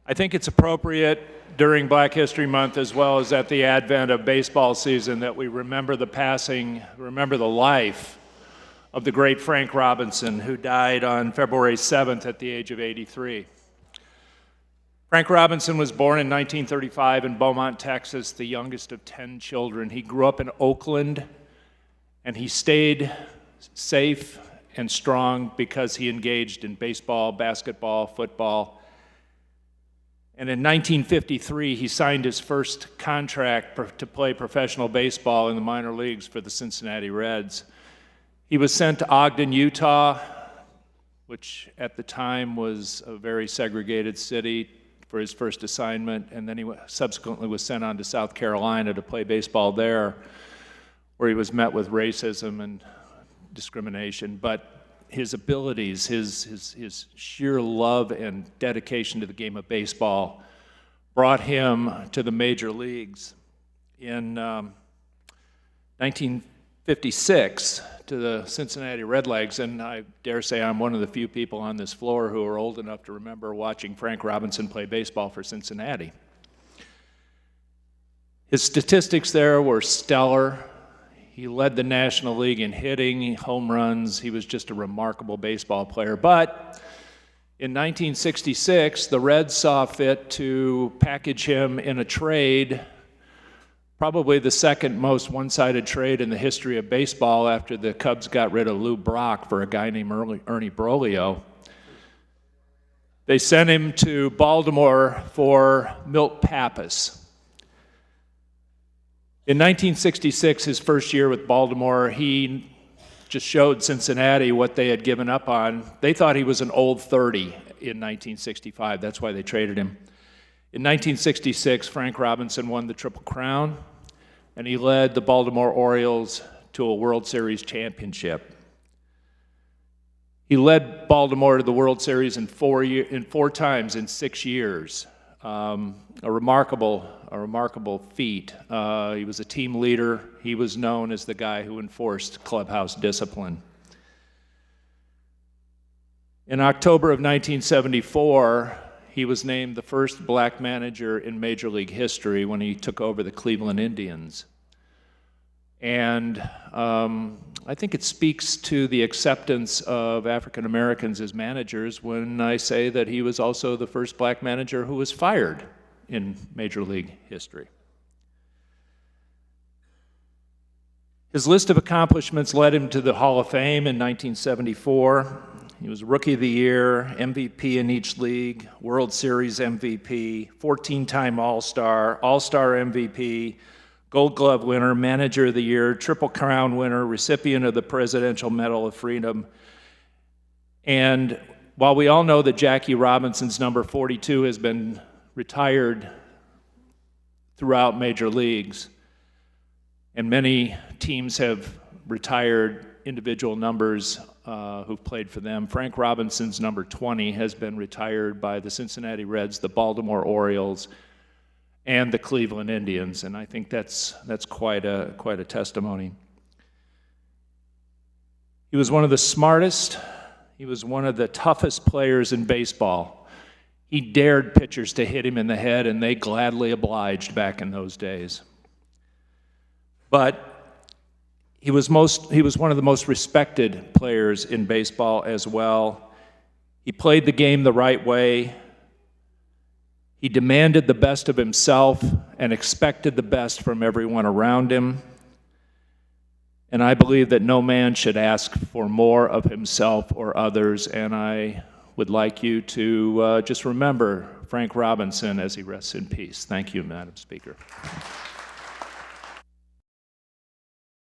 I think it's appropriate during Black History Month, as well as at the advent of baseball season, that we remember the life of the great Frank Robinson, who died on February 7th at the age of 83. Frank Robinson was born in 1935 in Beaumont, Texas, the youngest of 10 children. He grew up in Oakland, and he stayed safe and strong because he engaged in baseball, basketball, football. And in 1953, he signed his first contract to play professional baseball in the minor leagues for the Cincinnati Reds. He was sent to Ogden, Utah, which at the time was a very segregated city, for his first assignment, and then he subsequently was sent on to South Carolina to play baseball there, where he was met with racism and discrimination. But his abilities, his sheer love and dedication to the game of baseball brought him to the major leagues. In 1956, to the Cincinnati Redlegs, and I dare say I'm one of the few people on this floor who are old enough to remember watching Frank Robinson play baseball for Cincinnati. His statistics there were stellar. He led the National League in hitting, home runs. He was just a remarkable baseball player. But in 1966, the Reds saw fit to package him in a trade, probably the second most one-sided trade in the history of baseball after the Cubs got rid of Lou Brock for a guy named Ernie Broglio. They sent him to Baltimore for Milt Pappas. In 1966, his first year with Baltimore, he just showed Cincinnati what they had given up on. They thought he was an old 30 in 1965. That's why they traded him. In 1966, Frank Robinson won the Triple Crown, and he led the Baltimore Orioles to a World Series championship. He led Baltimore to the World Series in four times in 6 years. A remarkable feat. He was a team leader. He was known as the guy who enforced clubhouse discipline. In October of 1974, he was named the first black manager in Major League history when he took over the Cleveland Indians. And I think it speaks to the acceptance of African Americans as managers when I say that he was also the first black manager who was fired in Major League history. His list of accomplishments led him to the Hall of Fame in 1974. He was Rookie of the Year, MVP in each league, World Series MVP, 14-time All-Star, All-Star MVP, Gold Glove winner, Manager of the Year, Triple Crown winner, recipient of the Presidential Medal of Freedom. And while we all know that Jackie Robinson's number 42 has been retired throughout major leagues, and many teams have retired individual numbers who've played for them, Frank Robinson's number 20 has been retired by the Cincinnati Reds, the Baltimore Orioles, and the Cleveland Indians, and I think that's quite a testimony. He was one of the smartest, he was one of the toughest players in baseball. He dared pitchers to hit him in the head, and they gladly obliged back in those days. But he was one of the most respected players in baseball as well. He played the game the right way. He demanded the best of himself and expected the best from everyone around him. And I believe that no man should ask for more of himself or others, and I would like you to just remember Frank Robinson as he rests in peace. Thank you, Madam Speaker.